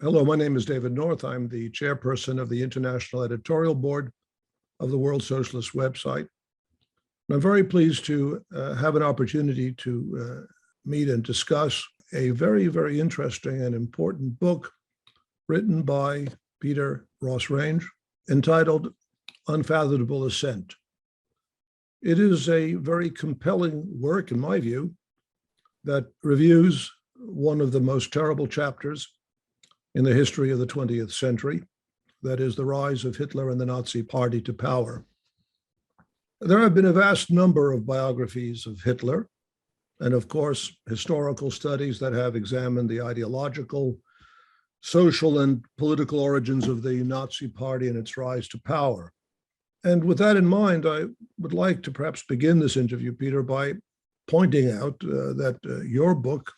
Hello, my name is David North. I'm the chairperson of the International Editorial Board of the World Socialist website. And I'm very pleased to have an opportunity to meet and discuss a very, very interesting and important book written by Peter Ross-Range entitled Unfathomable Ascent. It is a very compelling work, in my view, that reviews one of the most terrible chapters in the history of the 20th century, that is the rise of Hitler and the Nazi Party to power. There have been a vast number of biographies of Hitler, and of course, historical studies that have examined the ideological, social, and political origins of the Nazi Party and its rise to power. And with that in mind, I would like to perhaps begin this interview, Peter, by pointing out that your book,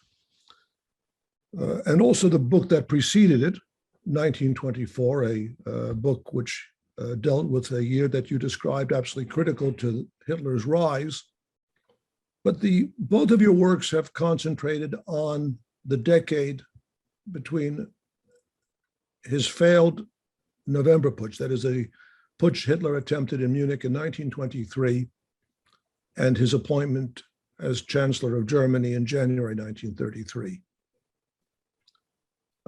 and also the book that preceded it, 1924, a book which dealt with a year that you described absolutely critical to Hitler's rise. But both of your works have concentrated on the decade between his failed November putsch, that is a putsch Hitler attempted in Munich in 1923, and his appointment as Chancellor of Germany in January 1933.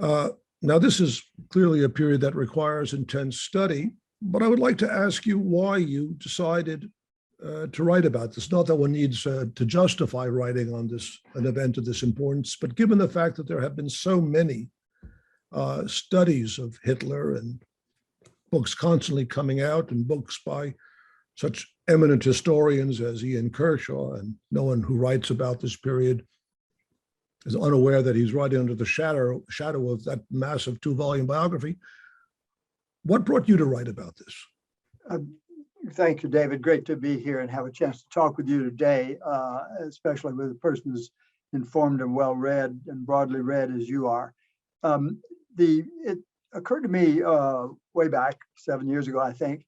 Now, this is clearly a period that requires intense study, but I would like to ask you why you decided to write about this. Not that one needs to justify writing on an event of this importance, but given the fact that there have been so many studies of Hitler and books constantly coming out and books by such eminent historians as Ian Kershaw, and no one who writes about this period is unaware that he's writing under the shadow of that massive 2-volume biography. What brought you to write about this? Thank you, David. Great to be here and have a chance to talk with you today, especially with a person as informed and well-read and broadly read as you are. It occurred to me way back 7 years ago, I think,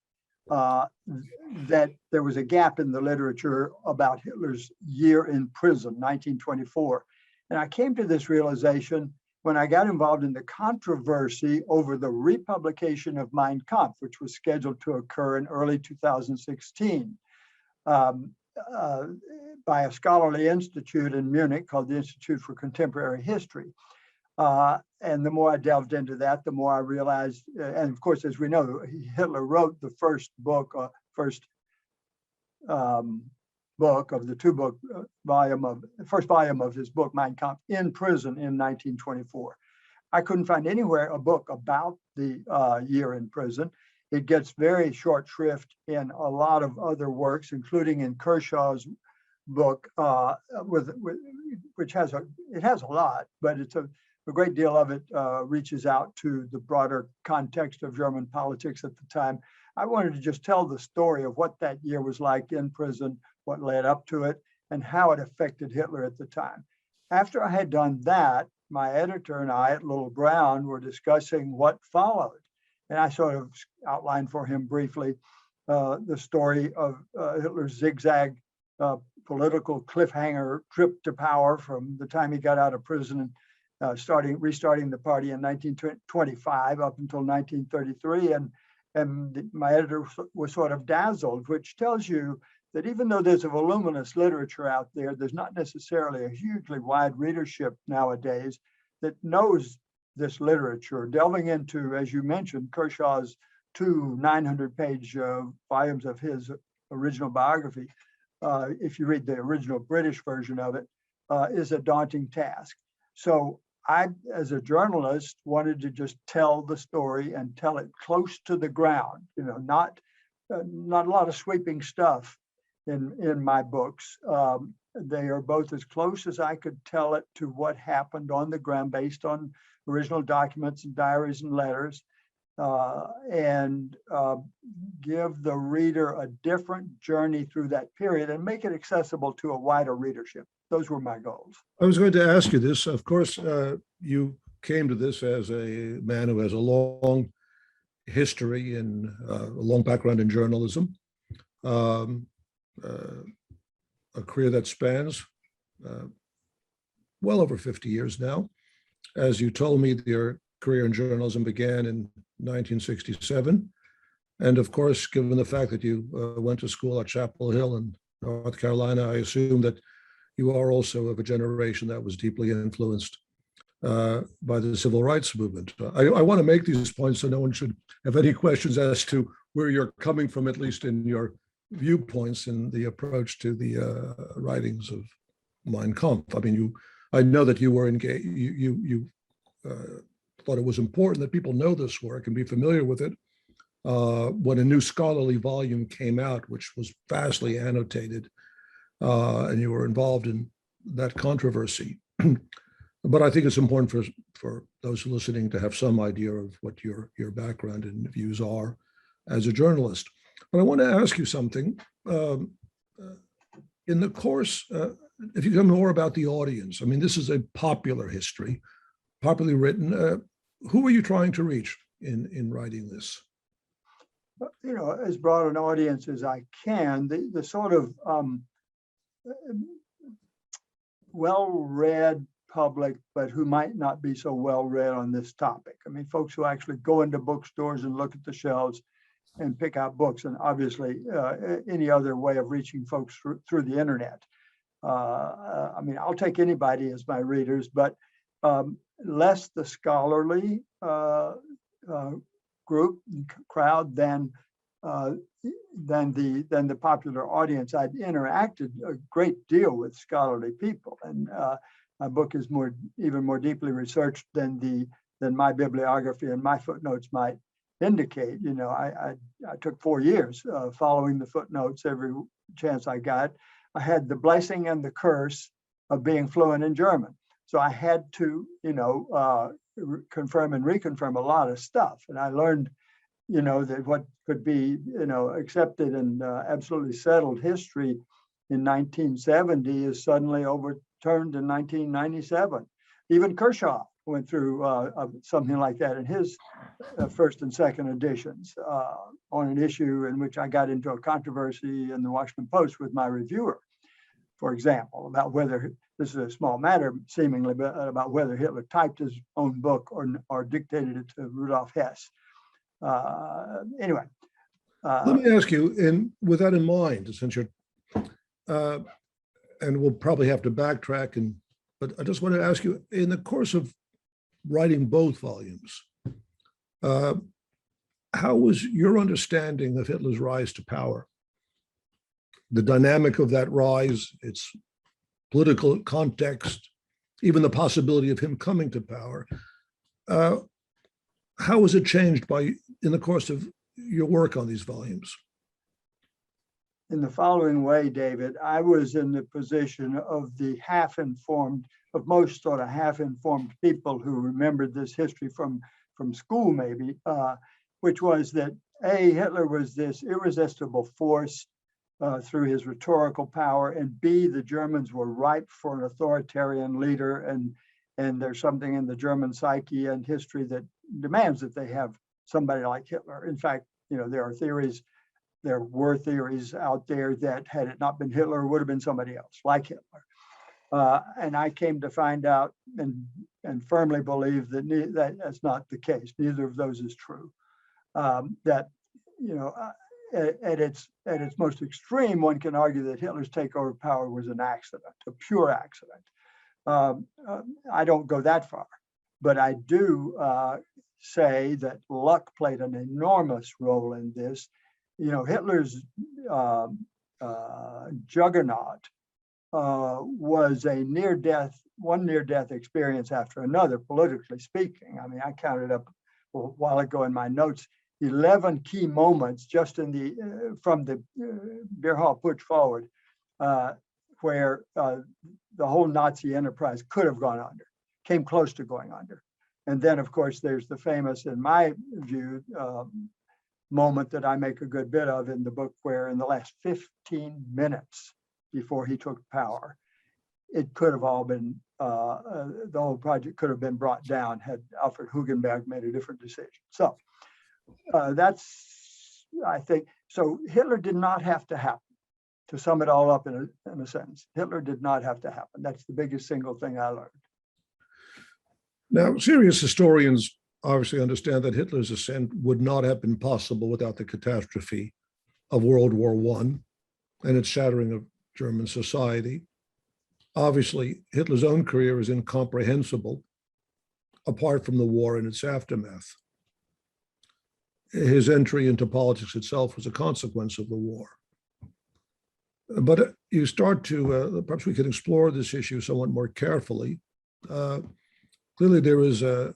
that there was a gap in the literature about Hitler's year in prison, 1924. And I came to this realization when I got involved in the controversy over the republication of Mein Kampf, which was scheduled to occur in early 2016 by a scholarly institute in Munich called the Institute for Contemporary History. And the more I delved into that, the more I realized, and of course, as we know, Hitler wrote the first book of the first volume of his book, Mein Kampf, in prison in 1924. I couldn't find anywhere a book about the year in prison. It gets very short shrift in a lot of other works, including in Kershaw's book, which has a lot, but it's a great deal of it reaches out to the broader context of German politics at the time. I wanted to just tell the story of what that year was like in prison, what led up to it, and how it affected Hitler at the time. After I had done that, my editor and I at Little Brown were discussing what followed. And I sort of outlined for him briefly the story of Hitler's zigzag political cliffhanger trip to power from the time he got out of prison and restarting the party in 1925 up until 1933. And my editor was sort of dazzled, which tells you that even though there's a voluminous literature out there, there's not necessarily a hugely wide readership nowadays that knows this literature. Delving into, as you mentioned, Kershaw's 2 900-page volumes of his original biography, if you read the original British version of it, is a daunting task. So I, as a journalist, wanted to just tell the story and tell it close to the ground, not a lot of sweeping stuff in my books. They are both as close as I could tell it to what happened on the ground based on original documents and diaries and letters, and give the reader a different journey through that period and make it accessible to a wider readership. Those were my goals. I was going to ask you this. Of course, you came to this as a man who has a long history and a long background in journalism, a career that spans well over 50 years now. As you told me, there career in journalism began in 1967. And of course, given the fact that you went to school at Chapel Hill in North Carolina, I assume that you are also of a generation that was deeply influenced by the civil rights movement. I want to make these points so no one should have any questions as to where you're coming from, at least in your viewpoints in the approach to the writings of Mein Kampf. I mean, I know that you were engaged. You thought it was important that people know this work and be familiar with it. When a new scholarly volume came out, which was vastly annotated, and you were involved in that controversy. But I think it's important for those listening to have some idea of what your background and views are as a journalist. But I want to ask you something. In the course, if you can more about the audience, I mean, this is a popular history, popularly written. Who are you trying to reach in writing this? You know, as broad an audience as I can, the sort of well-read public, but who might not be so well-read on this topic. I mean, folks who actually go into bookstores and look at the shelves and pick out books, and obviously any other way of reaching folks through the internet. I mean, I'll take anybody as my readers, but less the scholarly group crowd than the popular audience. I'd interacted a great deal with scholarly people, and my book is even more deeply researched than my bibliography and my footnotes might indicate. You know, I took 4 years following the footnotes every chance I got. I had the blessing and the curse of being fluent in German, so I had to, you know, confirm and reconfirm a lot of stuff, and I learned, you know, that what could be, you know, accepted and absolutely settled history in 1970 is suddenly overturned in 1997. Even Kershaw went through something like that in his first and second editions on an issue in which I got into a controversy in the Washington Post with my reviewer, for example, about whether, this is a small matter seemingly, but about whether Hitler typed his own book or dictated it to Rudolf Hess. Anyway. Let me ask you, and with that in mind, since you're, and we'll probably have to backtrack, but I just want to ask you, in the course of writing both volumes, how was your understanding of Hitler's rise to power? The dynamic of that rise, its political context, even the possibility of him coming to power. How was it changed in the course of your work on these volumes? In the following way, David, I was in the position of the most sort of half-informed people who remembered this history from school, maybe, which was that A, Hitler was this irresistible force through his rhetorical power, and B, the Germans were ripe for an authoritarian leader, and there's something in the German psyche and history that demands that they have somebody like Hitler. In fact, you know, there were theories out there that had it not been Hitler, it would have been somebody else like Hitler. And I came to find out and firmly believe that that's not the case. Neither of those is true. That, you know, at its most extreme, one can argue that Hitler's takeover of power was an accident, a pure accident. I don't go that far, but I do say that luck played an enormous role in this. You know, Hitler's juggernaut was one near-death experience after another, politically speaking. I mean, I counted up a while ago in my notes 11 key moments just in from the Beer Hall Putsch forward, where the whole Nazi enterprise could have gone under, came close to going under. And then, of course, there's the famous, in my view, moment that I make a good bit of in the book, where in the last 15 minutes before he took power, it could have all been, the whole project could have been brought down had Alfred Hugenberg made a different decision. So that's, I think, so Hitler did not have to happen. To sum it all up in a sentence, Hitler did not have to happen. That's the biggest single thing I learned. Now, serious historians obviously understand that Hitler's ascent would not have been possible without the catastrophe of World War I and its shattering of German society. Obviously, Hitler's own career is incomprehensible apart from the war and its aftermath. His entry into politics itself was a consequence of the war. But you start to, perhaps we can explore this issue somewhat more carefully. Clearly, there is a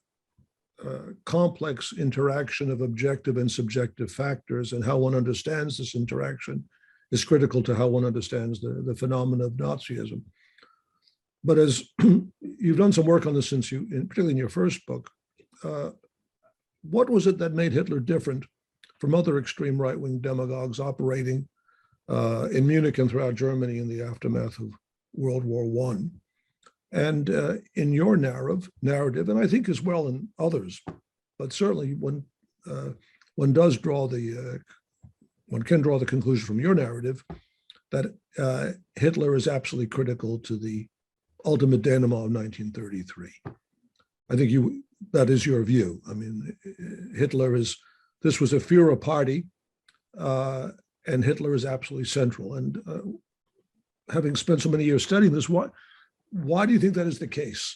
complex interaction of objective and subjective factors, and how one understands this interaction is critical to how one understands the phenomena of Nazism. But as you've done some work on this since you, particularly in your first book, what was it that made Hitler different from other extreme right-wing demagogues operating in Munich and throughout Germany in the aftermath of World War I? And in your narrative, and I think as well in others, but certainly one does draw one can draw the conclusion from your narrative that Hitler is absolutely critical to the ultimate denouement of 1933. I think that is your view. I mean, this was a Führer party, and Hitler is absolutely central. And having spent so many years studying this, why do you think that is the case?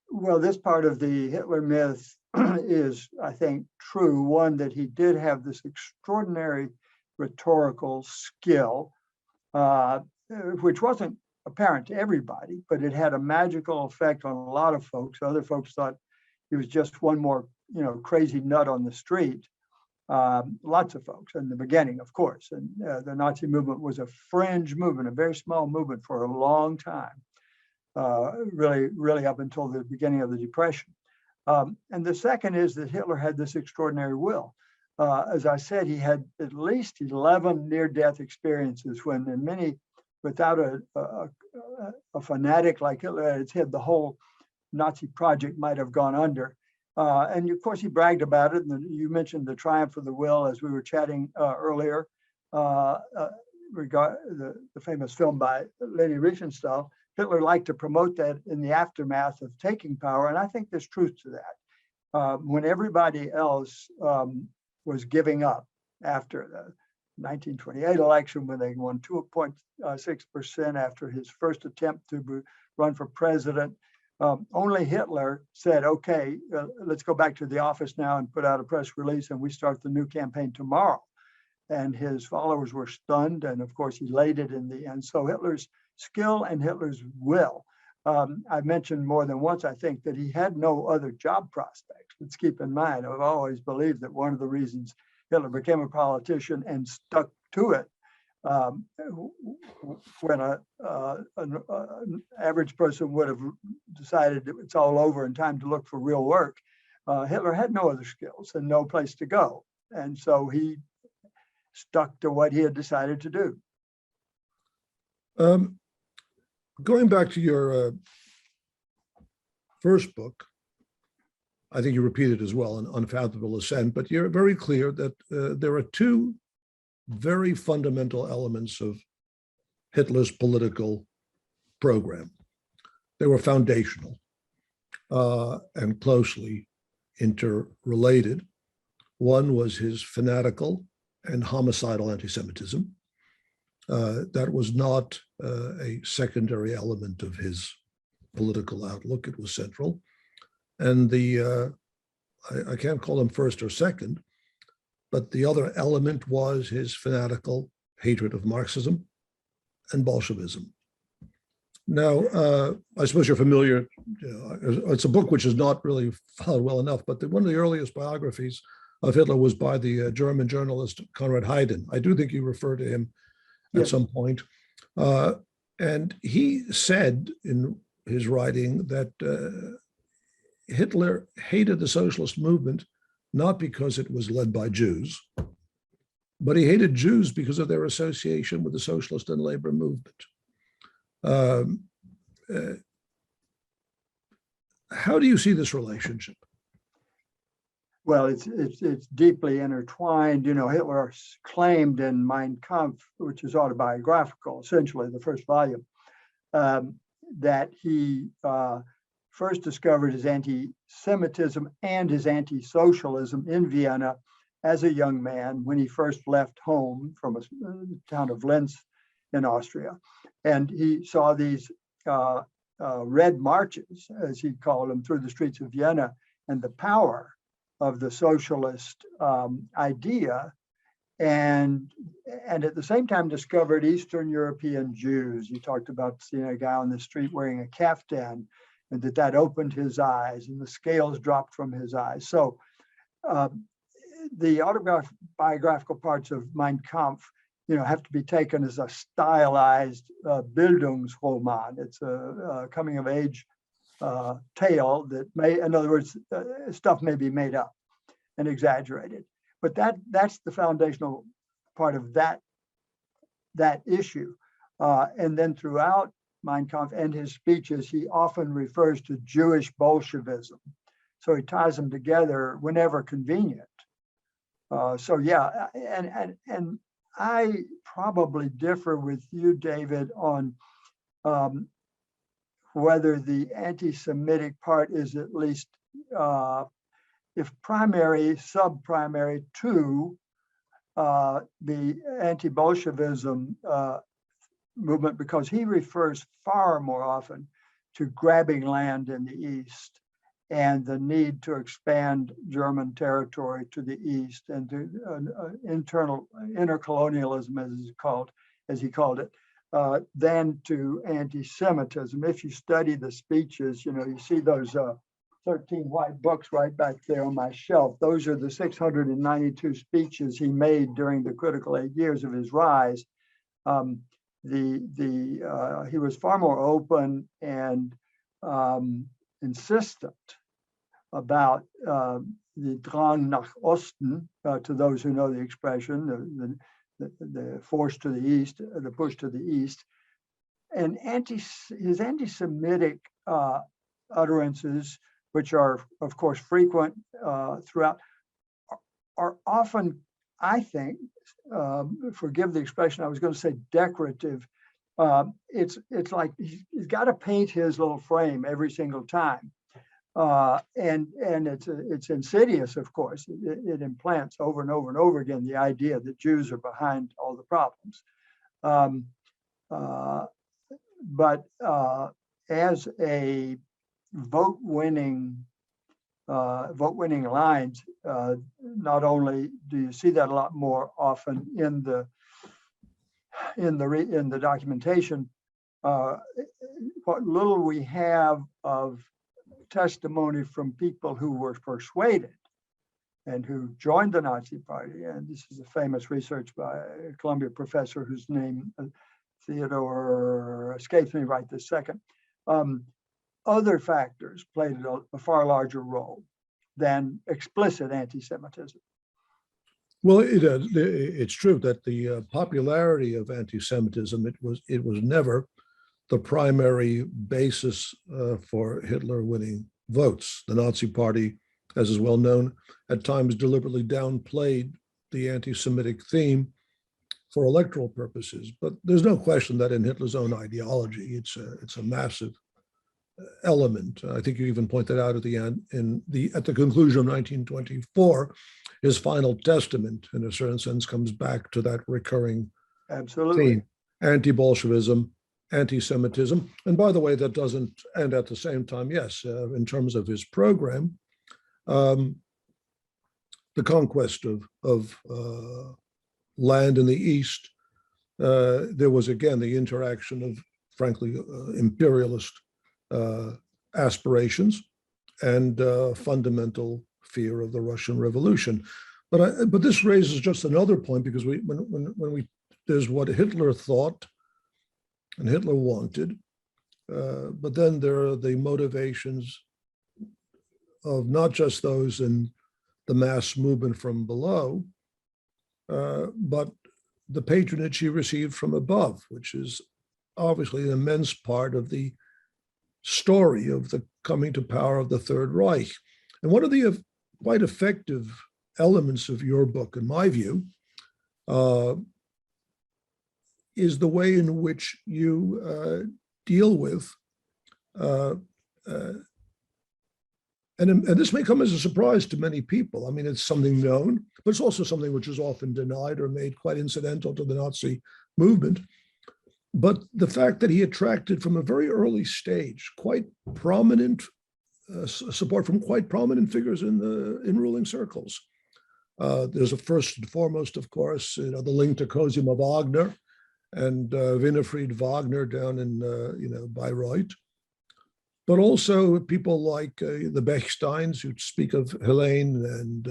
Well, this part of the Hitler myth is, I think, true. One, that he did have this extraordinary rhetorical skill, which wasn't apparent to everybody, but it had a magical effect on a lot of folks. Other folks thought he was just one more, crazy nut on the street. Lots of folks in the beginning, of course. And the Nazi movement was a fringe movement, a very small movement for a long time, really up until the beginning of the Depression. And the second is that Hitler had this extraordinary will. As I said, he had at least 11 near-death experiences when, in many, without a fanatic like Hitler at its head, the whole Nazi project might have gone under. And of course, he bragged about it. And you mentioned The Triumph of the Will as we were chatting earlier, regarding the famous film by Leni Riefenstahl. Hitler liked to promote that in the aftermath of taking power. And I think there's truth to that. When everybody else was giving up after the 1928 election, when they won 2.6% after his first attempt to run for president, only Hitler said, okay, let's go back to the office now and put out a press release, and we start the new campaign tomorrow. And his followers were stunned, and of course, he laid it in the end. So Hitler's skill and Hitler's will. I've mentioned more than once, I think, that he had no other job prospects. Let's keep in mind, I've always believed that one of the reasons Hitler became a politician and stuck to it, when an average person would have decided it's all over and time to look for real work, Hitler had no other skills and no place to go. And so he stuck to what he had decided to do. Going back to your first book, I think you repeat it as well in Unfathomable Ascent, but you're very clear that there are two very fundamental elements of Hitler's political program. They were foundational and closely interrelated. One was his fanatical and homicidal anti-Semitism. That was not a secondary element of his political outlook. It was central. And I can't call them first or second, but the other element was his fanatical hatred of Marxism and Bolshevism. Now, I suppose you're familiar, it's a book which is not really followed well enough, but one of the earliest biographies of Hitler was by the German journalist Konrad Heiden. I do think you refer to him at some point. And he said in his writing that Hitler hated the socialist movement not because it was led by Jews, but he hated Jews because of their association with the socialist and labor movement. How do you see this relationship? Well, it's deeply intertwined. Hitler claimed in Mein Kampf, which is autobiographical, essentially the first volume, that he first discovered his anti-Semitism and his anti-socialism in Vienna as a young man when he first left home from a town of Linz in Austria. And he saw these red marches, as he called them, through the streets of Vienna, and the power of the socialist idea, and at the same time discovered Eastern European Jews. He talked about seeing a guy on the street wearing a kaftan, and that opened his eyes, and the scales dropped from his eyes. So the autobiographical parts of Mein Kampf, have to be taken as a stylized Bildungsroman. It's a coming of age tale that in other words, stuff may be made up and exaggerated, but that's the foundational part of that issue. And then throughout Mein Kampf and his speeches, he often refers to Jewish Bolshevism. So he ties them together whenever convenient. So yeah, and I probably differ with you, David, on whether the anti-Semitic part is at least, if primary, sub-primary to the anti-Bolshevism movement, because he refers far more often to grabbing land in the East and the need to expand German territory to the East and to intercolonialism, as he called it, than to anti-Semitism. If you study the speeches, you see those 13 white books right back there on my shelf. Those are the 692 speeches he made during the critical 8 years of his rise. He was far more open and insistent about the Drang nach Osten, to those who know the expression, the force to the east, the push to the east, and his anti-Semitic utterances, which are of course frequent throughout, are often, I think, forgive the expression, I was going to say decorative. It's like he's got to paint his little frame every single time. And it's insidious, of course. It implants over and over and over again the idea that Jews are behind all the problems. But as a vote-winning lines, not only do you see that a lot more often in the documentation, what little we have of testimony from people who were persuaded and who joined the Nazi Party, and this is a famous research by a Columbia professor whose name Theodore escapes me right this second. Other factors played a far larger role than explicit anti-Semitism. Well, it's true that the popularity of anti-Semitism, it was never the primary basis for Hitler winning votes. The Nazi Party, as is well known, at times deliberately downplayed the anti-Semitic theme for electoral purposes. But there's no question that in Hitler's own ideology, it's a massive element. I think you even point that out at the end, at the conclusion of 1924, his final testament, in a certain sense, comes back to that recurring theme: anti-Bolshevism, anti-Semitism. And by the way, that doesn't end at the same time. Yes, in terms of his program, the conquest of land in the East, there was again the interaction of, frankly, imperialist aspirations and fundamental fear of the Russian Revolution. But this raises just another point, because there's what Hitler thought and Hitler wanted, but then there are the motivations of not just those in the mass movement from below, but the patronage he received from above, which is obviously an immense part of the story of the coming to power of the Third Reich. And one of the quite effective elements of your book, in my view, is the way in which you deal with And this may come as a surprise to many people. I mean, it's something known, but it's also something which is often denied or made quite incidental to the Nazi movement. But the fact that he attracted from a very early stage quite prominent support from quite prominent figures in ruling circles. There's a first and foremost, of course, the link to Cosima Wagner and Winifred Wagner down in Bayreuth, but also people like the Bechsteins, who speak of Helene and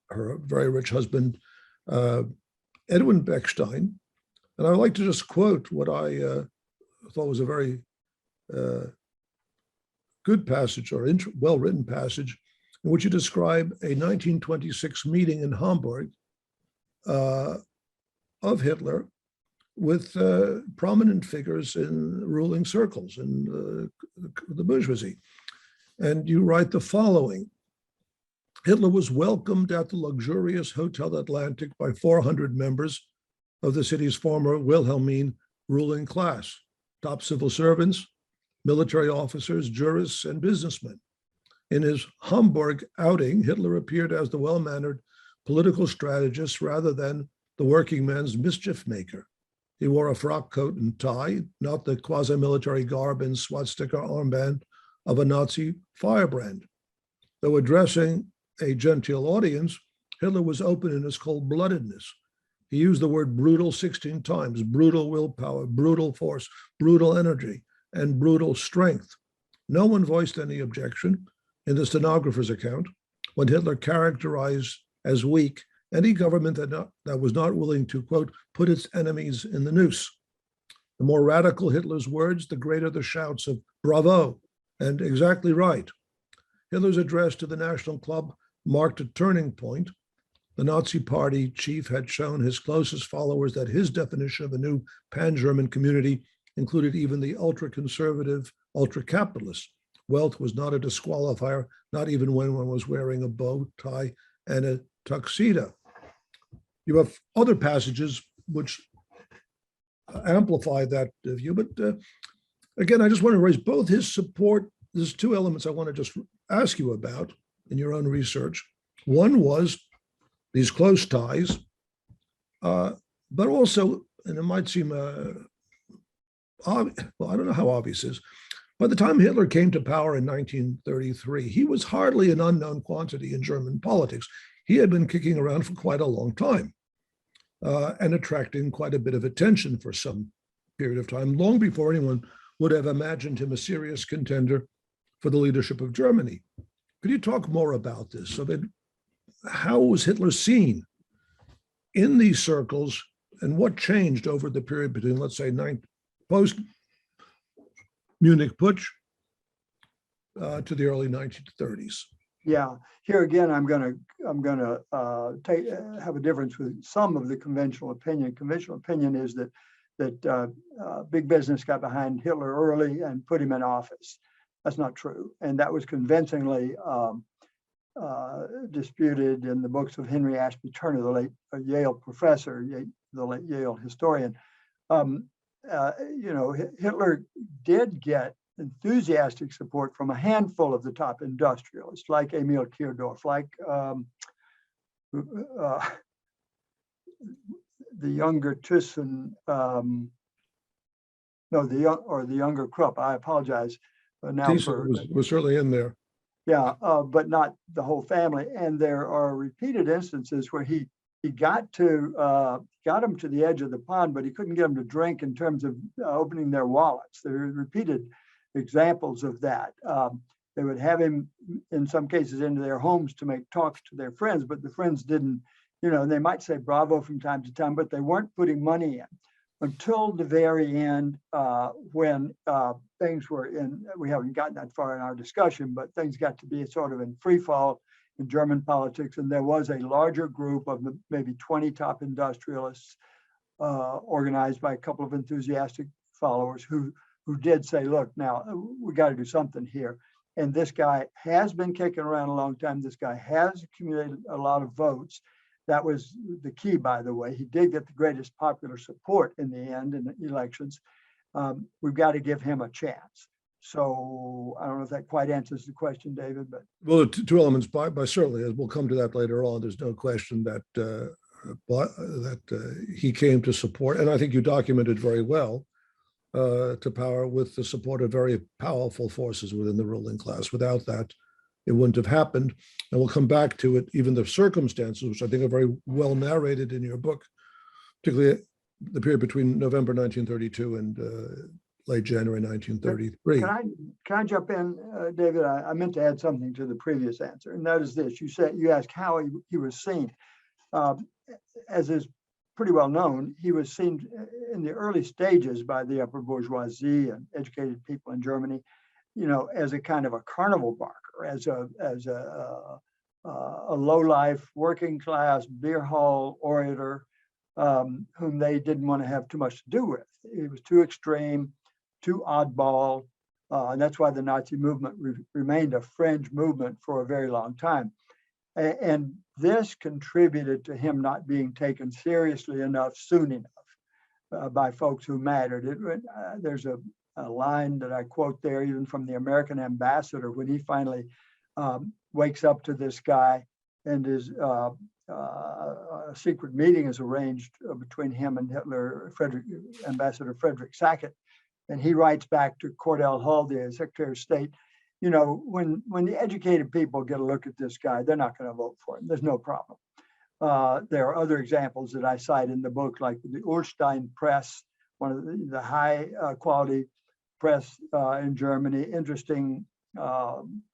her very rich husband, Edwin Bechstein. And I would like to just quote what I thought was a very good passage, or well-written passage, in which you describe a 1926 meeting in Hamburg of Hitler with prominent figures in ruling circles in the bourgeoisie. And you write the following: Hitler was welcomed at the luxurious Hotel Atlantic by 400 members of the city's former Wilhelmine ruling class, top civil servants, military officers, jurists, and businessmen. In his Hamburg outing, Hitler appeared as the well-mannered political strategist rather than the working man's mischief maker. He wore a frock coat and tie, not the quasi-military garb and swastika armband of a Nazi firebrand. Though addressing a genteel audience, Hitler was open in his cold-bloodedness. He used the word brutal 16 times: brutal willpower, brutal force, brutal energy, and brutal strength. No one voiced any objection in the stenographer's account when Hitler characterized as weak any government that was not willing to, quote, put its enemies in the noose. The more radical Hitler's words, the greater the shouts of bravo and exactly right. Hitler's address to the National Club marked a turning point. The Nazi Party chief had shown his closest followers that his definition of a new pan-German community included even the ultra-conservative, ultra-capitalists. Wealth was not a disqualifier, not even when one was wearing a bow tie and a tuxedo. You have other passages which amplify that view, but again, I just want to raise both his support. There's two elements I want to just ask you about in your own research. One was these close ties, but also, and it might seem, well, I don't know how obvious it is. By the time Hitler came to power in 1933, he was hardly an unknown quantity in German politics. He had been kicking around for quite a long time and attracting quite a bit of attention for some period of time, long before anyone would have imagined him a serious contender for the leadership of Germany. Could you talk more about this? So that how was Hitler seen in these circles, and what changed over the period between, let's say, post Munich Putsch to the early 1930s? Yeah, here again, I'm going to have a difference with some of the conventional opinion. Conventional opinion is that big business got behind Hitler early and put him in office. That's not true, and that was convincingly disputed in the books of Henry Ashby Turner, the late Yale professor, the late Yale historian. Hitler did get enthusiastic support from a handful of the top industrialists, like Emil Kierdorf, like the younger Thyssen, the younger Krupp. I apologize now. Thyssen was certainly in there. Yeah, but not the whole family. And there are repeated instances where he got him to the edge of the pond, but he couldn't get them to drink in terms of opening their wallets. There are repeated examples of that. They would have him, in some cases, into their homes to make talks to their friends, but the friends didn't, and they might say bravo from time to time, but they weren't putting money in until the very end, when things were we haven't gotten that far in our discussion, but things got to be sort of in free fall in German politics. And there was a larger group of maybe 20 top industrialists organized by a couple of enthusiastic followers who did say, look, now we got to do something here. And this guy has been kicking around a long time. This guy has accumulated a lot of votes. That was the key, by the way. He did get the greatest popular support in the end in the elections. We've got to give him a chance. So I don't know if that quite answers the question, David, but. Well, two elements by certainly, as we'll come to that later on. There's no question that he came to support, and I think you documented very well, to power with the support of very powerful forces within the ruling class. Without that, it wouldn't have happened. And we'll come back to it, even the circumstances, which I think are very well narrated in your book, particularly the period between November 1932 and late January 1933. Can I jump in, David? I meant to add something to the previous answer, and that is this. You asked how he was seen. As is pretty well known, he was seen in the early stages by the upper bourgeoisie and educated people in Germany, as a kind of a carnival barker, as a low-life working class beer hall orator, whom they didn't want to have too much to do with. He was too extreme, too oddball, and that's why the Nazi movement remained a fringe movement for a very long time. And this contributed to him not being taken seriously enough soon enough by folks who mattered. There's a line that I quote there, even from the American ambassador, when he finally wakes up to this guy, and a secret meeting is arranged between him and Hitler, Ambassador Frederick Sackett. And he writes back to Cordell Hull, the Secretary of State, when the educated people get a look at this guy, they're not going to vote for him. There's no problem. There are other examples that I cite in the book, like the Urstein Press, one of the high quality press in Germany. Interesting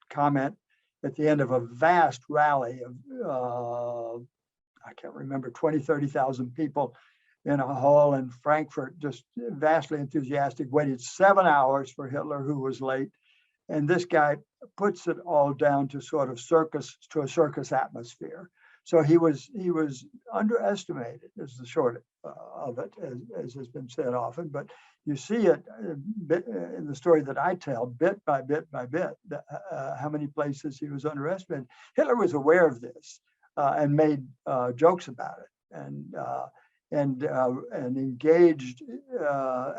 comment at the end of a vast rally of, I can't remember, 20, 30,000 people in a hall in Frankfurt, just vastly enthusiastic, waited 7 hours for Hitler, who was late. And this guy puts it all down to a circus atmosphere. So he was underestimated, is the short of it, as has been said often. But you see it in the story that I tell, bit by bit by bit, how many places he was underestimated. Hitler was aware of this and made jokes about it, and engaged,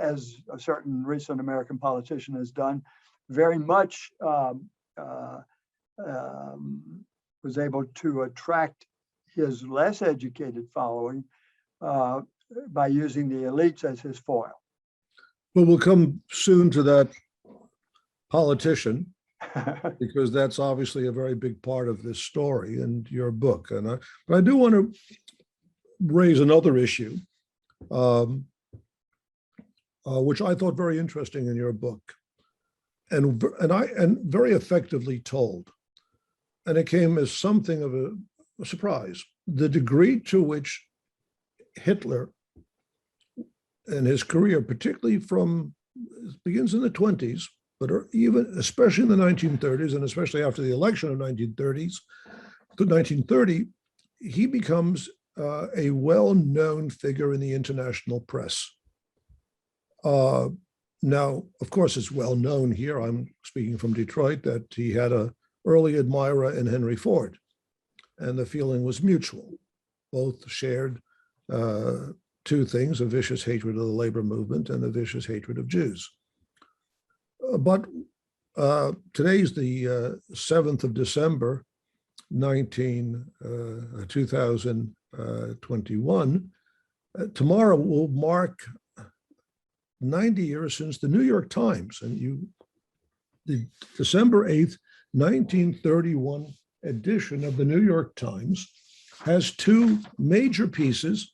as a certain recent American politician has done, very much was able to attract his less educated following by using the elites as his foil. Well, we'll come soon to that politician, because that's obviously a very big part of this story and your book. But I do want to raise another issue, which I thought very interesting in your book, and very effectively told. And it came as something of a surprise. The degree to which Hitler and his career, particularly begins in the 20s, but especially in the 1930s, and especially after the election of 1930, he becomes a well-known figure in the international press. Now, of course, it's well known here, I'm speaking from Detroit, that he had an early admirer in Henry Ford, and the feeling was mutual. Both shared two things: a vicious hatred of the labor movement and a vicious hatred of Jews. But today's the 7th of December, 2021. Tomorrow will mark 90 years since the New York Times, and the December 8th, 1931 edition of the New York Times has two major pieces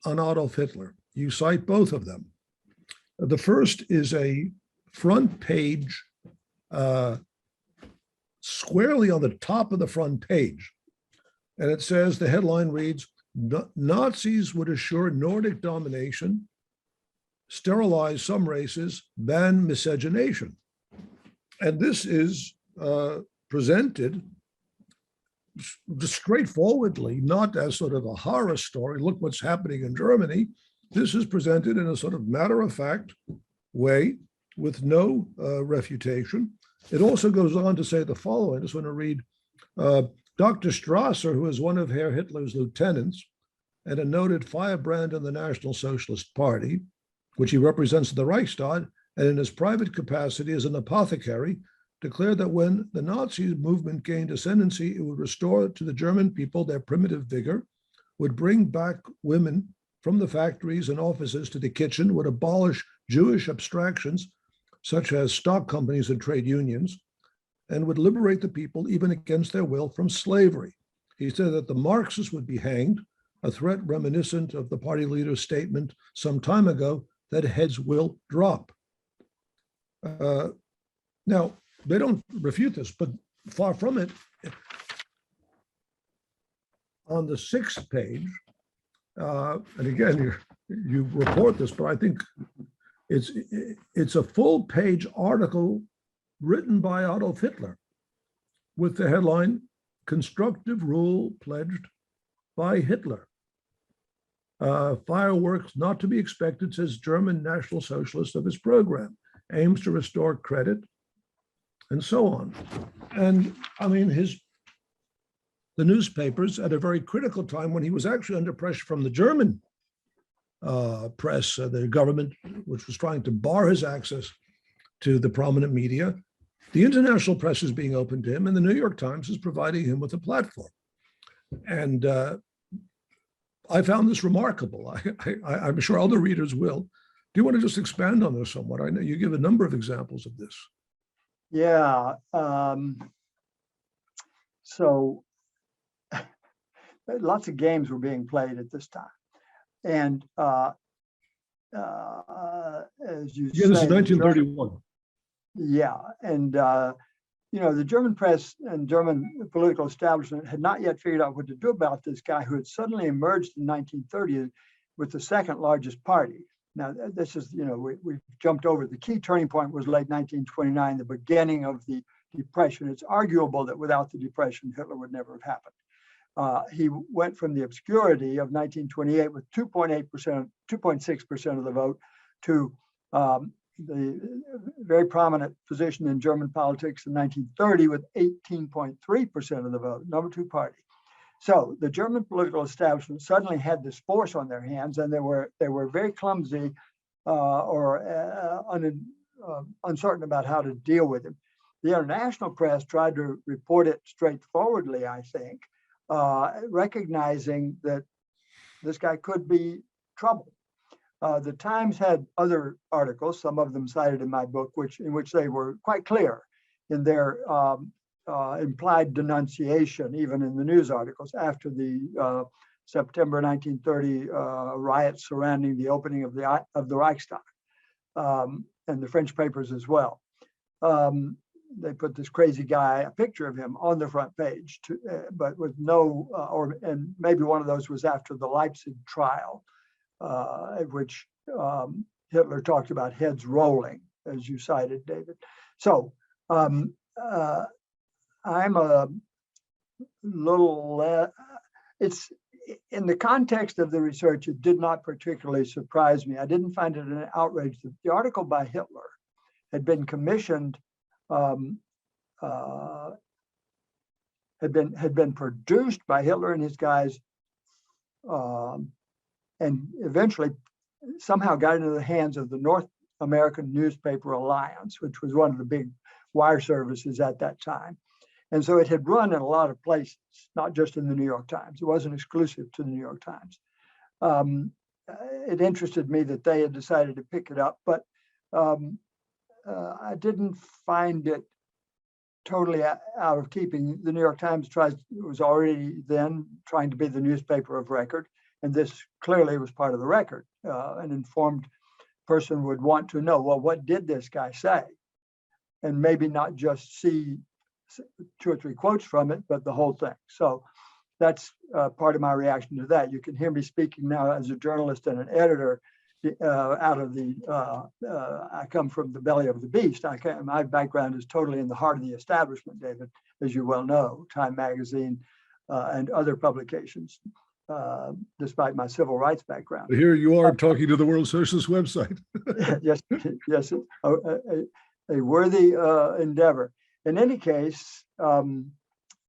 on Adolf Hitler. You cite both of them. The first is a front page, squarely on the top of the front page. And it says, the headline reads, Nazis would assure Nordic domination, sterilize some races, ban miscegenation. And this is presented straightforwardly, not as sort of a horror story, look what's happening in Germany. This is presented in a sort of matter-of-fact way with no refutation. It also goes on to say the following. I just want to read, Dr. Strasser, who is one of Herr Hitler's lieutenants and a noted firebrand in the National Socialist Party, which he represents in the Reichstag, and in his private capacity as an apothecary, declared that when the Nazi movement gained ascendancy, it would restore to the German people their primitive vigor, would bring back women from the factories and offices to the kitchen, would abolish Jewish abstractions such as stock companies and trade unions, and would liberate the people, even against their will, from slavery. He said that the Marxists would be hanged, a threat reminiscent of the party leader's statement some time ago that heads will drop. Now, they don't refute this, but far from it. On the 6th page, and again, you report this, but I think it's a full page article written by Adolf Hitler with the headline, "Constructive Rule Pledged by Hitler. Fireworks not to be expected," says German National Socialist of his program, aims to restore credit, and so on. And I mean, the newspapers at a very critical time when he was actually under pressure from the German press, the government, which was trying to bar his access to the prominent media, the international press is being open to him, and the New York Times is providing him with a platform. And I found this remarkable. I'm sure other readers will. Do you want to just expand on this somewhat? I know you give a number of examples of this. Yeah. So lots of games were being played at this time. And as you say, this is 1931. Yeah. And, the German press and German political establishment had not yet figured out what to do about this guy who had suddenly emerged in 1930 with the second largest party. Now, this is, we've jumped over. The key turning point was late 1929, the beginning of the Depression. It's arguable that without the Depression, Hitler would never have happened. He went from the obscurity of 1928 with 2.6% of the vote to the very prominent position in German politics in 1930 with 18.3% of the vote, number 2 party. So the German political establishment suddenly had this force on their hands, and they were very clumsy or uncertain about how to deal with him. The international press tried to report it straightforwardly, I think, recognizing that this guy could be trouble. The Times had other articles, some of them cited in my book, in which they were quite clear in their implied denunciation, even in the news articles, after the September 1930 riots surrounding the opening of the Reichstag, and the French papers as well. They put this crazy guy, a picture of him on the front page, but with no, and maybe one of those was after the Leipzig trial, at which Hitler talked about heads rolling, as you cited, David. So I'm a little, it's in the context of the research, it did not particularly surprise me. I didn't find it an outrage. The article by Hitler had been commissioned, had been produced by Hitler and his guys, and eventually somehow got into the hands of the North American Newspaper Alliance, which was one of the big wire services at that time. And so it had run in a lot of places, not just in the New York Times. It wasn't exclusive to the New York Times. It interested me that they had decided to pick it up, but I didn't find it totally out of keeping. The New York Times was already then trying to be the newspaper of record, and this clearly was part of the record. An informed person would want to know, well, what did this guy say? And maybe not just see 2 or 3 quotes from it, but the whole thing. So that's part of my reaction to that. You can hear me speaking now as a journalist and an editor out of I come from the belly of the beast. My background is totally in the heart of the establishment, David, as you well know, Time Magazine and other publications, despite my civil rights background. Here you are talking to the World Socialist website. yes, a worthy endeavor. In any case, yeah,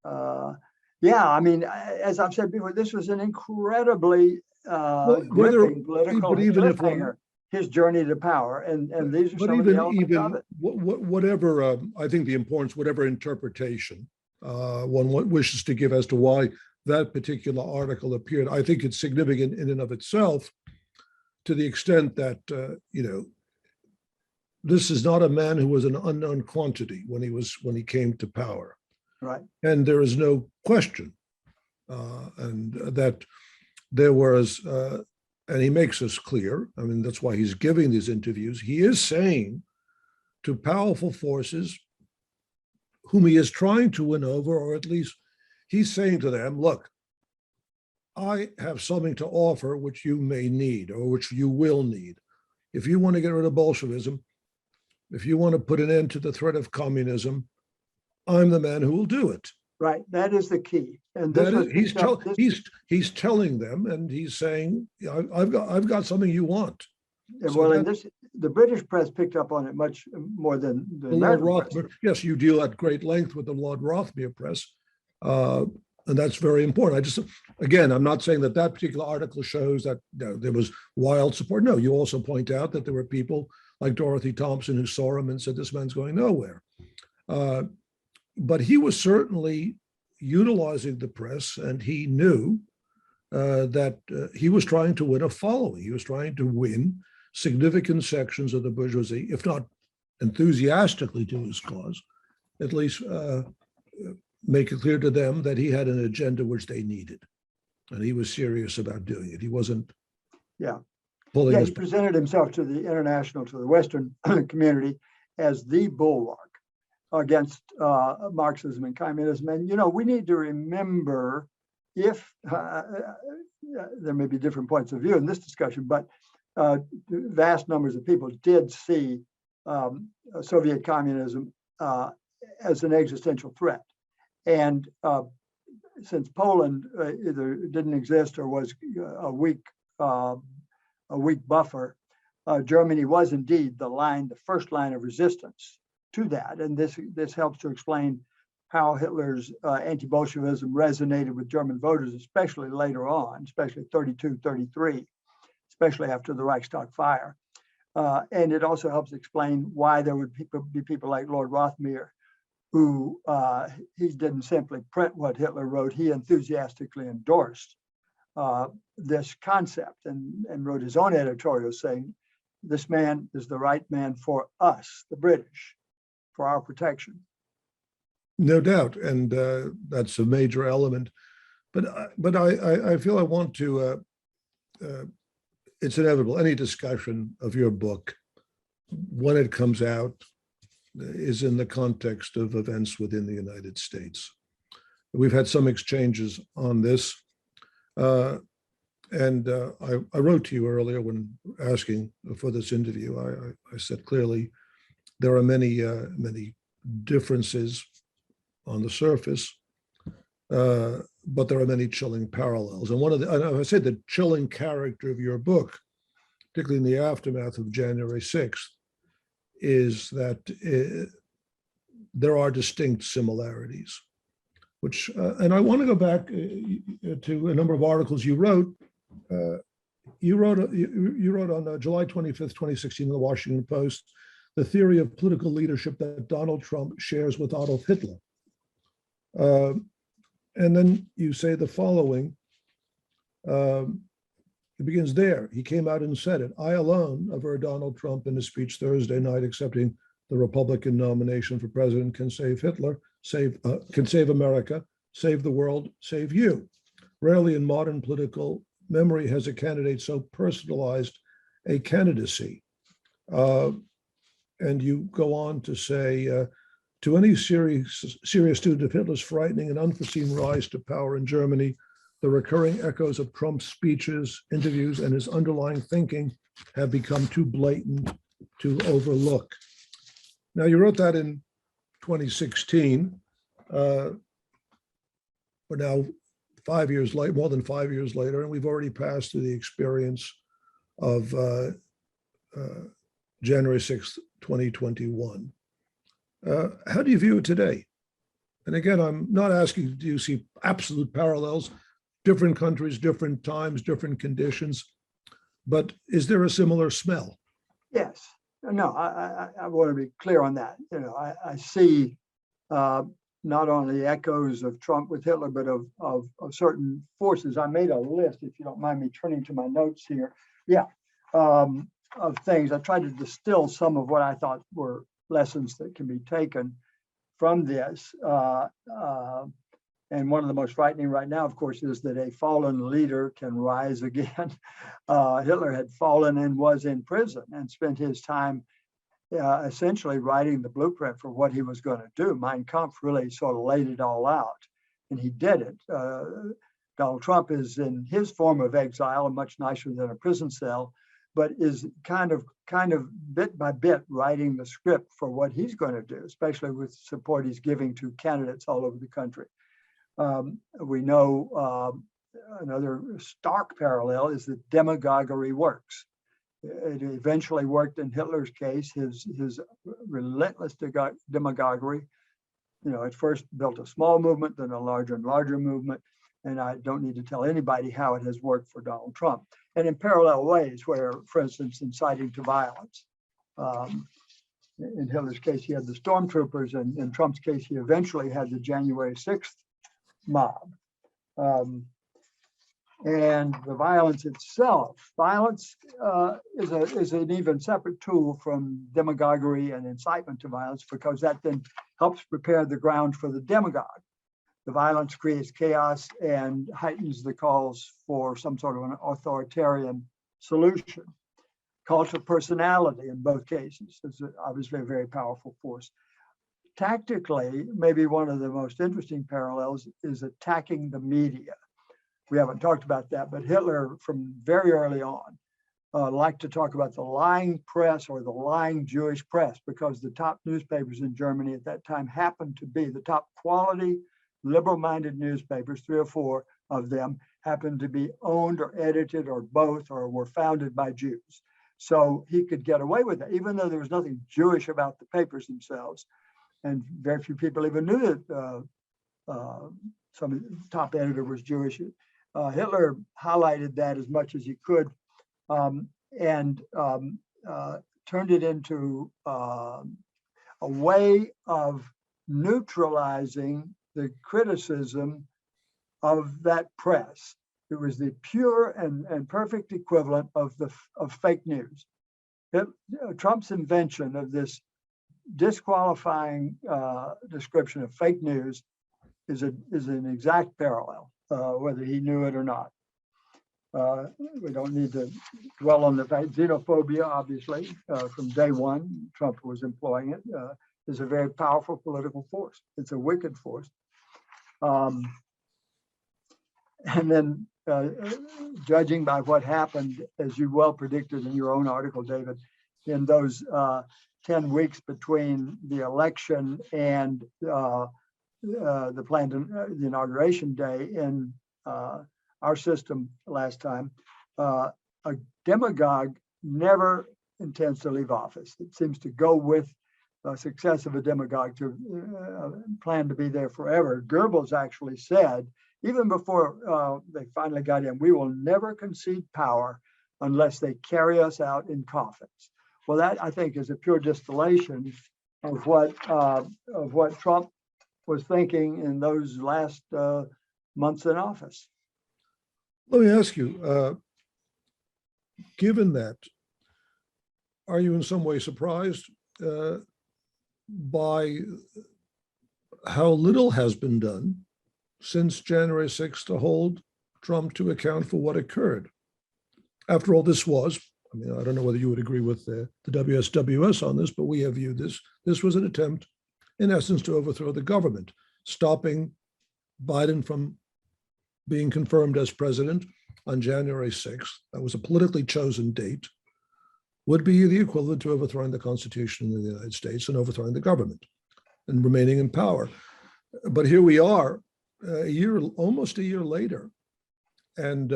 I mean, as I've said before, this was an incredibly gripping political cliffhanger. his journey to power. And these are But some of the elements of it. whatever, I think the importance, whatever interpretation one wishes to give as to why that particular article appeared, I think it's significant in and of itself, to the extent that, this is not a man who was an unknown quantity when he came to power. Right. And there is no question, and that there was, and he makes this clear, I mean, that's why he's giving these interviews. He is saying to powerful forces whom he is trying to win over, or at least he's saying to them, look, I have something to offer which you may need, or which you will need. If you want to get rid of Bolshevism, if you want to put an end to the threat of communism, I'm the man who will do it. Right. That is the key. And he's telling them, and he's saying, I've got something you want. Well, the British press picked up on it much more than the American press. Yes, you deal at great length with the Lord Rothmere press, and that's very important. Again, I'm not saying that particular article shows that there was wild support. No, you also point out that there were people like Dorothy Thompson who saw him and said, this man's going nowhere. But he was certainly utilizing the press, and he knew that he was trying to win a following. He was trying to win significant sections of the bourgeoisie, if not enthusiastically to his cause, at least make it clear to them that he had an agenda which they needed. And he was serious about doing it. He wasn't pulling his... He presented himself to the Western community as the bulwark against Marxism and communism. And, we need to remember, if there may be different points of view in this discussion, but vast numbers of people did see Soviet communism as an existential threat. And since Poland either didn't exist or was a weak buffer, Germany was indeed the first line of resistance to that. And this helps to explain how Hitler's anti-Bolshevism resonated with German voters, especially later on, especially 32, 33, especially after the Reichstag fire. And it also helps explain why there would be people like Lord Rothmere, who he didn't simply print what Hitler wrote, he enthusiastically endorsed this concept and wrote his own editorial saying, this man is the right man for us, the British, for our protection. No doubt, and that's a major element. But I feel I want to, it's inevitable, any discussion of your book, when it comes out, is in the context of events within the United States. We've had some exchanges on this. And I wrote to you earlier when asking for this interview. I said clearly there are many differences on the surface, but there are many chilling parallels. And I said the chilling character of your book, particularly in the aftermath of January 6th, is that there are distinct similarities. Which, and I want to go back to a number of articles you wrote. You wrote on July 25th, 2016 in the Washington Post, the theory of political leadership that Donald Trump shares with Adolf Hitler. And then you say the following, it begins there. He came out and said it. I alone, averred Donald Trump in his speech Thursday night accepting the Republican nomination for president, can save Hitler, can save America, save the world, save you. Rarely in modern political memory has a candidate so personalized a candidacy. And you go on to say, to any serious student of Hitler's frightening and unforeseen rise to power in Germany, the recurring echoes of Trump's speeches, interviews, and his underlying thinking have become too blatant to overlook. Now, you wrote that in 2016, but now 5 years later, more than 5 years later, and we've already passed through the experience of January 6th, 2021. How do you view it today? And again, I'm not asking, do you see absolute parallels, different countries, different times, different conditions, But is there a similar smell? Yes. No, I want to be clear on that. I see not only echoes of Trump with Hitler, but of certain forces. I made a list, if you don't mind me turning to my notes here. Yeah, of things. I tried to distill some of what I thought were lessons that can be taken from this. And one of the most frightening right now, of course, is that a fallen leader can rise again. Hitler had fallen and was in prison and spent his time essentially writing the blueprint for what he was going to do. Mein Kampf really sort of laid it all out, and he did it. Donald Trump is in his form of exile, much nicer than a prison cell, but is kind of bit by bit writing the script for what he's going to do, especially with support he's giving to candidates all over the country. We know another stark parallel is that demagoguery works. It eventually worked in Hitler's case. His relentless demagoguery, at first built a small movement, then a larger and larger movement. And I don't need to tell anybody how it has worked for Donald Trump. And in parallel ways where, for instance, inciting to violence. In Hitler's case, he had the stormtroopers, and in Trump's case, he eventually had the January 6th mob. And the violence itself, is an even separate tool from demagoguery and incitement to violence, because that then helps prepare the ground for the demagogue. The violence creates chaos and heightens the calls for some sort of an authoritarian solution. Cult of personality in both cases is obviously a very powerful force. Tactically, maybe one of the most interesting parallels is attacking the media. We haven't talked about that, but Hitler, from very early on, liked to talk about the lying press or the lying Jewish press, because the top newspapers in Germany at that time happened to be the top quality, liberal-minded newspapers. 3 or 4 of them happened to be owned or edited or both, or were founded by Jews. So he could get away with it, even though there was nothing Jewish about the papers themselves. And very few people even knew that some top editor was Jewish. Hitler highlighted that as much as he could, and turned it into a way of neutralizing the criticism of that press. It was the pure and perfect equivalent of fake news. Trump's invention of this disqualifying description of fake news is an exact parallel, whether he knew it or not. We don't need to dwell on the fact. Xenophobia, obviously, from day one, Trump was employing it, is a very powerful political force. It's a wicked force. And then judging by what happened, as you well predicted in your own article, David, in those 10 weeks between the election and the planned the inauguration day in our system last time, a demagogue never intends to leave office. It seems to go with the success of a demagogue to plan to be there forever. Goebbels actually said, even before they finally got in, we will never concede power unless they carry us out in coffins. Well, that I think is a pure distillation of what Trump was thinking in those last months in office. Let me ask you, given that, are you in some way surprised by how little has been done since January 6th to hold Trump to account for what occurred? After all, this was, I mean, I don't know whether you would agree with the WSWS on this, but we have viewed this was an attempt, in essence, to overthrow the government, stopping Biden from being confirmed as president on January 6th. That was a politically chosen date, would be the equivalent to overthrowing the Constitution in the United States and overthrowing the government and remaining in power. But here we are, almost a year later, and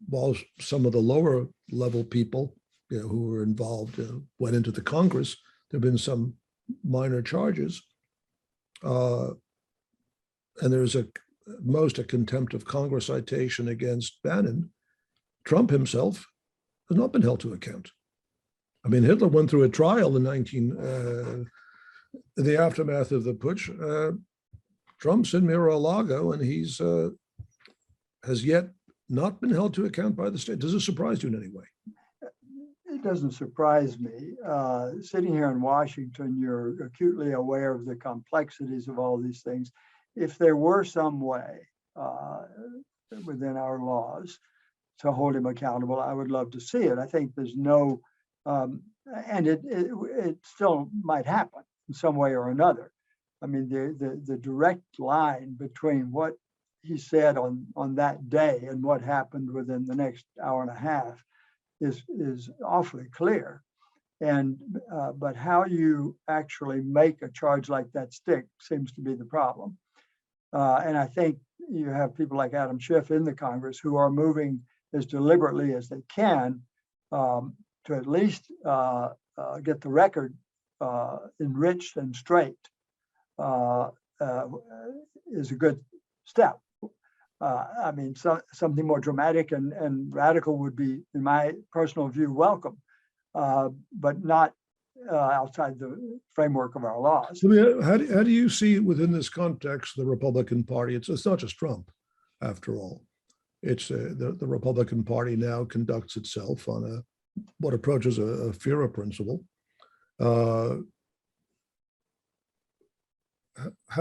while some of the lower level people, who were involved, went into the Congress, there have been some minor charges, and there's a contempt of Congress citation against Bannon. Trump himself has not been held to account. I mean, Hitler went through a trial in the aftermath of the putsch. Trump's in Mar-a-Lago, and he's has yet not been held to account by the state. Does it surprise you in any way? It doesn't surprise me. Sitting here in Washington, you're acutely aware of the complexities of all these things. If there were some way within our laws to hold him accountable, I would love to see it. I think there's no, and it still might happen in some way or another. I mean, the direct line between what he said on that day and what happened within the next hour and a half is awfully clear. And but how you actually make a charge like that stick seems to be the problem. And I think you have people like Adam Schiff in the Congress who are moving as deliberately as they can to at least get the record enriched and straight. Is a good step. I mean, something more dramatic and radical would be, in my personal view, welcome, but not outside the framework of our laws. I mean, how do you see within this context the Republican Party? It's not just Trump, after all. It's the Republican Party now conducts itself on what approaches a FERA principle. How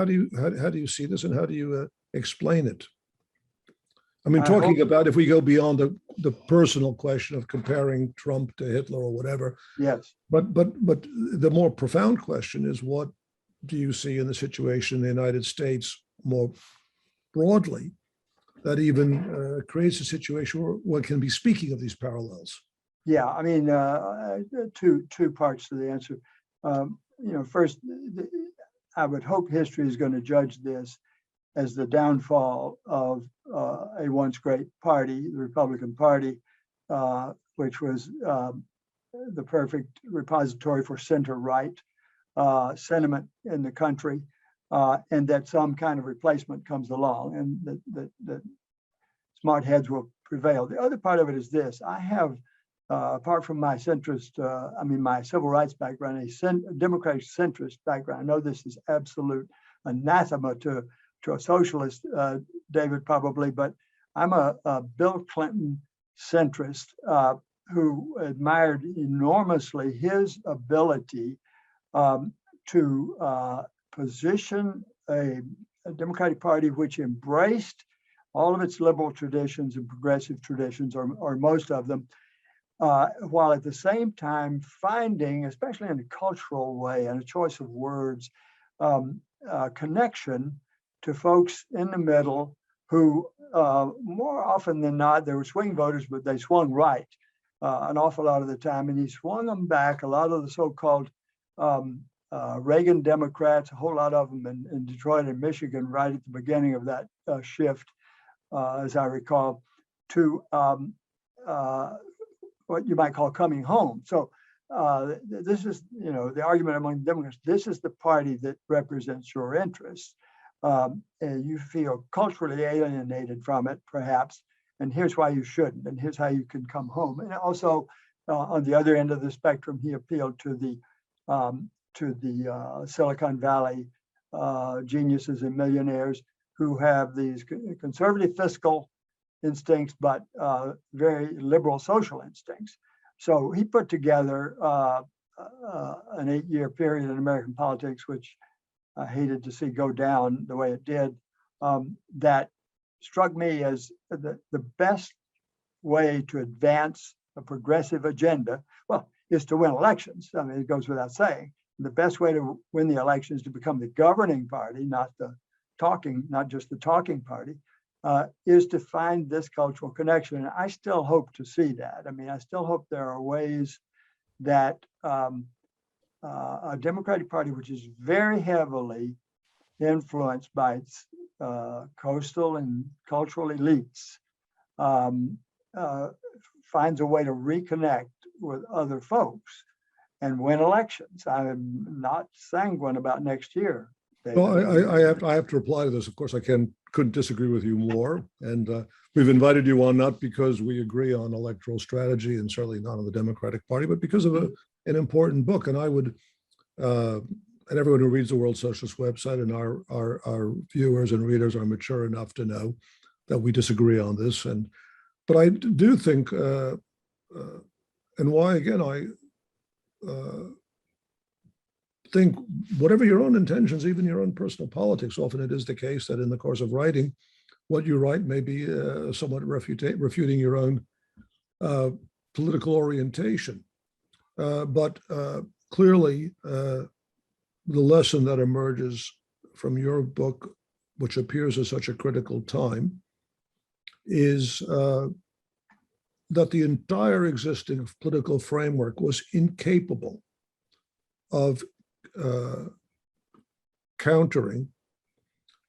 do you see this, and how do you explain it? I mean, talking about if we go beyond the personal question of comparing Trump to Hitler or whatever. Yes. But the more profound question is, what do you see in the situation in the United States more broadly that even creates a situation where one can be speaking of these parallels? Yeah, I mean, two parts to the answer. First, I would hope history is going to judge this as the downfall of a once great party, the Republican Party, which was the perfect repository for center-right sentiment in the country, and that some kind of replacement comes along, and that smart heads will prevail. The other part of it is this: I have, apart from my centrist, my civil rights background, a democratic centrist background. I know this is absolute anathema to a socialist, David, probably, but I'm a Bill Clinton centrist who admired enormously his ability to position a Democratic Party which embraced all of its liberal traditions and progressive traditions, or most of them, while at the same time finding, especially in a cultural way and a choice of words, connection to folks in the middle who more often than not, they were swing voters, but they swung right an awful lot of the time. And he swung them back, a lot of the so-called Reagan Democrats, a whole lot of them in Detroit and Michigan, right at the beginning of that shift, as I recall, to what you might call coming home. So this is, the argument among Democrats, this is the party that represents your interests. And you feel culturally alienated from it, perhaps, and here's why you shouldn't, and here's how you can come home. And also, on the other end of the spectrum, he appealed to the Silicon Valley geniuses and millionaires who have these conservative fiscal instincts, but very liberal social instincts. So he put together an 8-year period in American politics, which I hated to see go down the way it did, that struck me as the best way to advance a progressive agenda, well, is to win elections. I mean, it goes without saying. The best way to win the election is to become the governing party, not just the talking party, is to find this cultural connection. And I still hope to see that. I mean, I still hope there are ways that a Democratic Party, which is very heavily influenced by its coastal and cultural elites, finds a way to reconnect with other folks and win elections. I'm not sanguine about next year, David. Well, I have to reply to this. Of course, I couldn't disagree with you more. And we've invited you on not because we agree on electoral strategy and certainly not on the Democratic Party, but because of an important book. And I would, and everyone who reads the World Socialist website and our viewers and readers are mature enough to know that we disagree on this. But I do think, and why again, I think whatever your own intentions, even your own personal politics, often it is the case that in the course of writing, what you write may be somewhat refuting your own political orientation. But clearly, the lesson that emerges from your book, which appears at such a critical time, is that the entire existing political framework was incapable of countering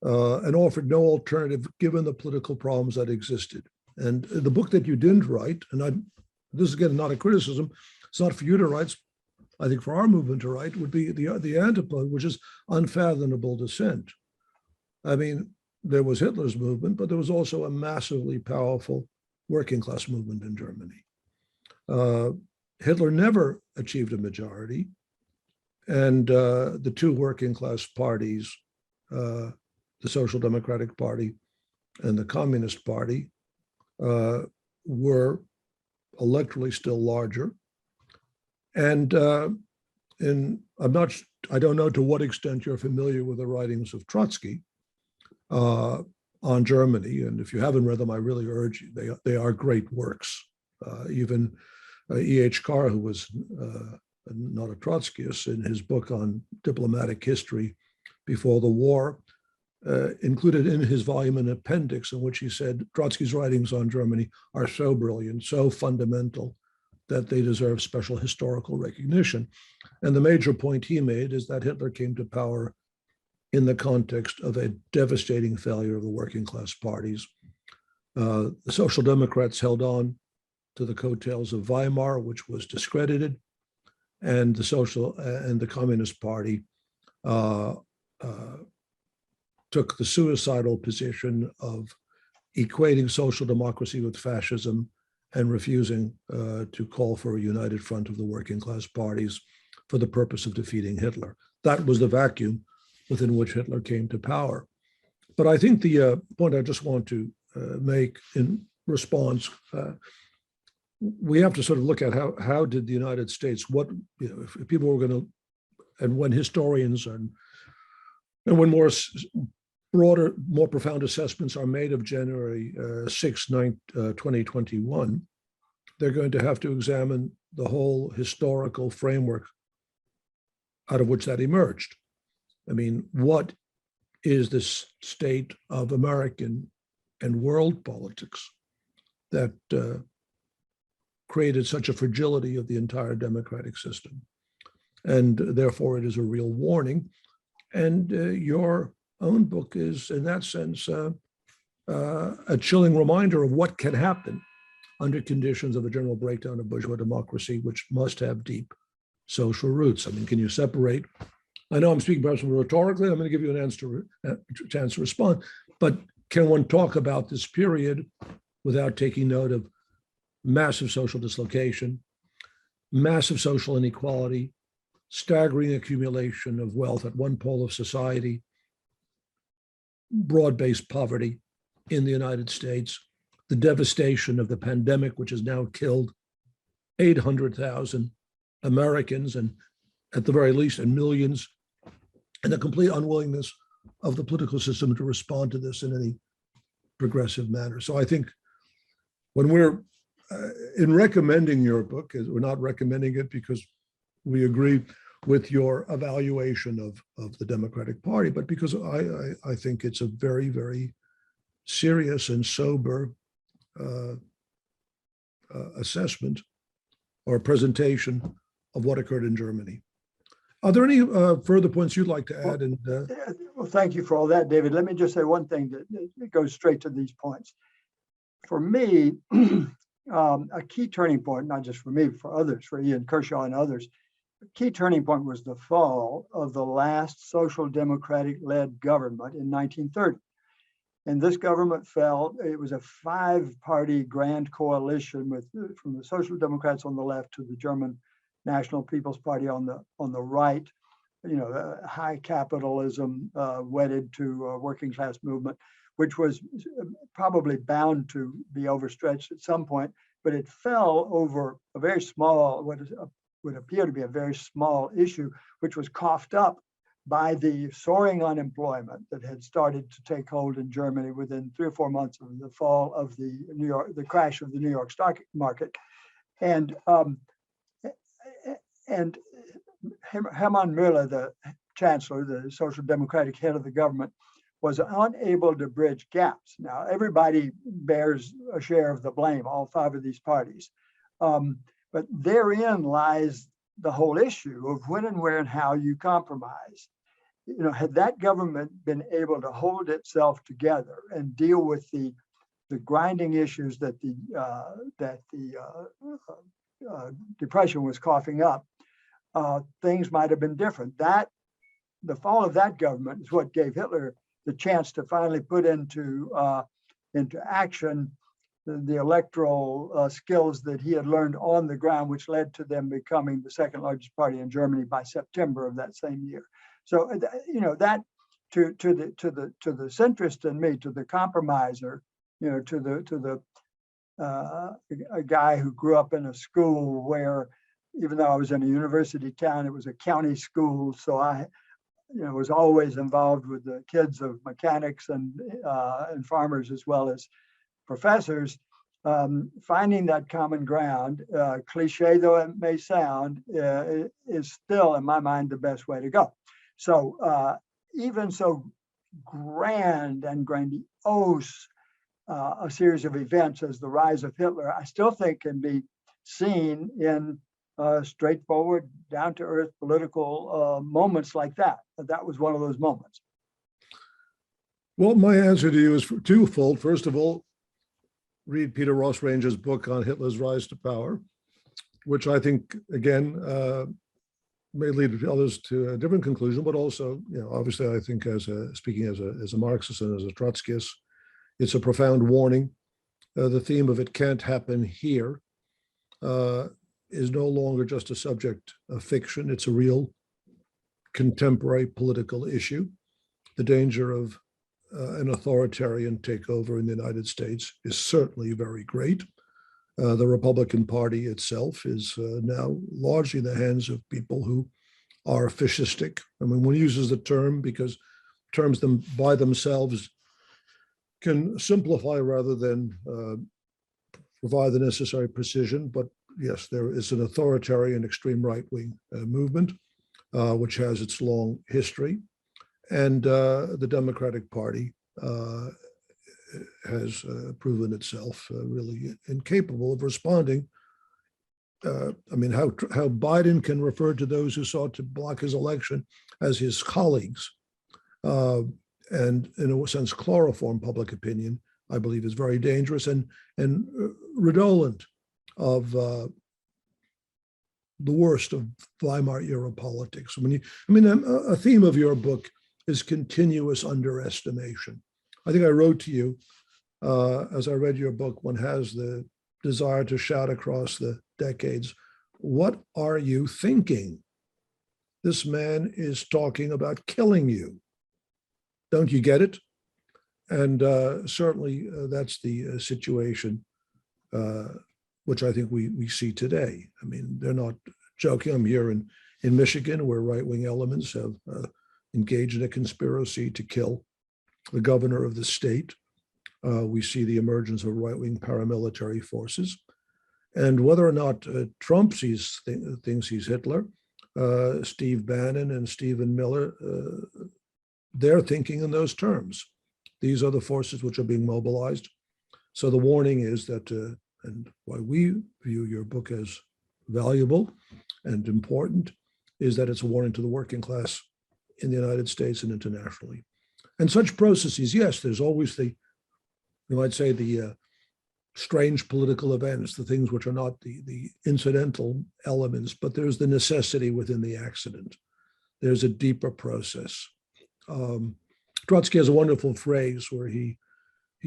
and offered no alternative given the political problems that existed. And the book that you didn't write, and this is again not a criticism, it's not for you to write, I think for our movement to write, would be the antipode, which is Unfathomable Ascent. I mean, there was Hitler's movement, but there was also a massively powerful working class movement in Germany. Hitler never achieved a majority, and the two working class parties, the Social Democratic Party and the Communist Party, were electorally still larger. And I don't know to what extent you're familiar with the writings of Trotsky on Germany. And if you haven't read them, I really urge you. They are great works. Even E.H. Carr, who was not a Trotskyist, in his book on diplomatic history before the war, included in his volume an appendix in which he said Trotsky's writings on Germany are so brilliant, so fundamental, that they deserve special historical recognition. And the major point he made is that Hitler came to power in the context of a devastating failure of the working class parties. The Social Democrats held on to the coattails of Weimar, which was discredited, and the Communist Party took the suicidal position of equating social democracy with fascism and refusing to call for a united front of the working class parties for the purpose of defeating Hitler. That was the vacuum within which Hitler came to power. But I think the point I just want to make in response, we have to sort of look at how did the United States, if people were going to, and when historians and when broader, more profound assessments are made of January 6, 2021, they're going to have to examine the whole historical framework out of which that emerged. I mean, what is the state of American and world politics that created such a fragility of the entire democratic system? And therefore, it is a real warning. And your own book is, in that sense, a chilling reminder of what can happen under conditions of a general breakdown of bourgeois democracy, which must have deep social roots. I mean, can you separate? I know I'm speaking perhaps rhetorically. I'm going to give you a chance to respond. But can one talk about this period without taking note of massive social dislocation, massive social inequality, staggering accumulation of wealth at one pole of society, broad-based poverty in the United States, the devastation of the pandemic, which has now killed 800,000 Americans, and at the very least, and millions, and the complete unwillingness of the political system to respond to this in any progressive manner. So I think when we're in recommending your book, we're not recommending it because we agree with your evaluation of the Democratic Party, but because I think it's a very, very serious and sober assessment or presentation of what occurred in Germany. Are there any further points you'd like to add? Well, thank you for all that, David. Let me just say one thing that goes straight to these points. For me, a key turning point, not just for me, but for others, for Ian Kershaw and others, key turning point was the fall of the last social democratic-led government in 1930. And this government fell. It was a five-party grand coalition from the Social Democrats on the left to the German National People's Party on the right. High capitalism wedded to working class movement, which was probably bound to be overstretched at some point. But it fell over a very small, what would appear to be a very small issue, which was coughed up by the soaring unemployment that had started to take hold in Germany within 3 or 4 months of the fall of the crash of the New York stock market. And Hermann Müller, the chancellor, the social democratic head of the government, was unable to bridge gaps. Now, everybody bears a share of the blame, all 5 of these parties. But therein lies the whole issue of when and where and how you compromise. Had that government been able to hold itself together and deal with the grinding issues that the Depression was coughing up, things might have been different. The fall of that government is what gave Hitler the chance to finally put into action the electoral skills that he had learned on the ground, which led to them becoming the second largest party in Germany by September of that same year. So that to the centrist in me, to the compromiser, to a guy who grew up in a school where, even though I was in a university town, it was a county school, so I was always involved with the kids of mechanics and farmers as well as professors. Finding that common ground, cliche though it may sound, is still, in my mind, the best way to go. So even so grand and grandiose a series of events as the rise of Hitler, I still think can be seen in straightforward, down-to-earth political moments like that. That was one of those moments. Well, my answer to you is twofold. First of all, read Peter Ross Ranger's book on Hitler's rise to power, which I think, again, may lead others to a different conclusion, but also, obviously, I think speaking as a Marxist and as a Trotskyist, it's a profound warning. The theme of "it can't happen here" is no longer just a subject of fiction. It's a real contemporary political issue. The danger of an authoritarian takeover in the United States is certainly very great. The Republican Party itself is now largely in the hands of people who are fascistic. I mean, one uses the term because terms by themselves can simplify rather than provide the necessary precision. But yes, there is an authoritarian extreme right-wing movement, which has its long history. And the Democratic Party has proven itself really incapable of responding. I mean, how Biden can refer to those who sought to block his election as his colleagues, and in a sense chloroform public opinion, I believe is very dangerous and redolent of the worst of Weimar era politics. A theme of your book is continuous underestimation. I think I wrote to you as I read your book, one has the desire to shout across the decades, "What are you thinking? This man is talking about killing you. Don't you get it?" And certainly that's the situation which I think we see today. I mean, they're not joking. I'm here in Michigan, where right-wing elements have engaged in a conspiracy to kill the governor of the state. We see the emergence of right-wing paramilitary forces. And whether or not Trump thinks he's Hitler, Steve Bannon and Stephen Miller, they're thinking in those terms. These are the forces which are being mobilized. So the warning is that, and why we view your book as valuable and important, is that it's a warning to the working class in the United States and internationally. And such processes, yes, there's always you might say, the strange political events, the things which are not the incidental elements, but there's the necessity within the accident. There's a deeper process. Trotsky has a wonderful phrase where he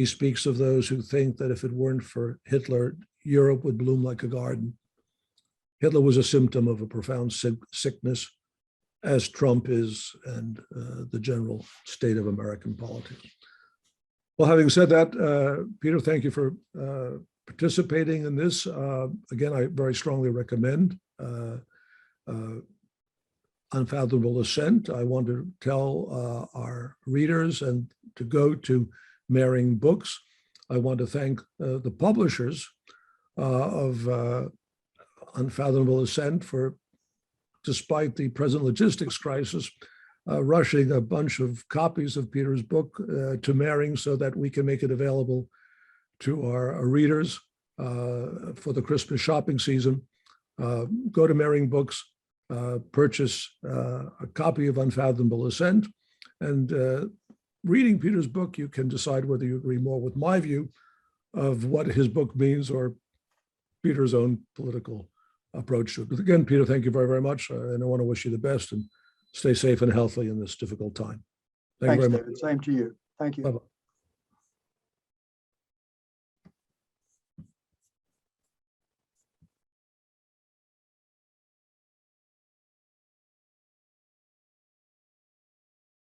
speaks of those who think that if it weren't for Hitler, Europe would bloom like a garden. Hitler was a symptom of a profound sickness, as Trump is, and the general state of American politics. Well, having said that, Peter, thank you for participating in this. Again, I very strongly recommend Unfathomable Ascent. I want to tell our readers and to go to Mehring Books. I want to thank the publishers of Unfathomable Ascent for, despite the present logistics crisis, rushing a bunch of copies of Peter's book to Mehring so that we can make it available to our readers for the Christmas shopping season. Go to Mehring Books, purchase a copy of Unfathomable Ascent, and reading Peter's book, you can decide whether you agree more with my view of what his book means or Peter's own political approach to it. But again, Peter, thank you very, very much. And I want to wish you the best and stay safe and healthy in this difficult time. Thank you very much. David. Same to you. Thank you. Bye-bye.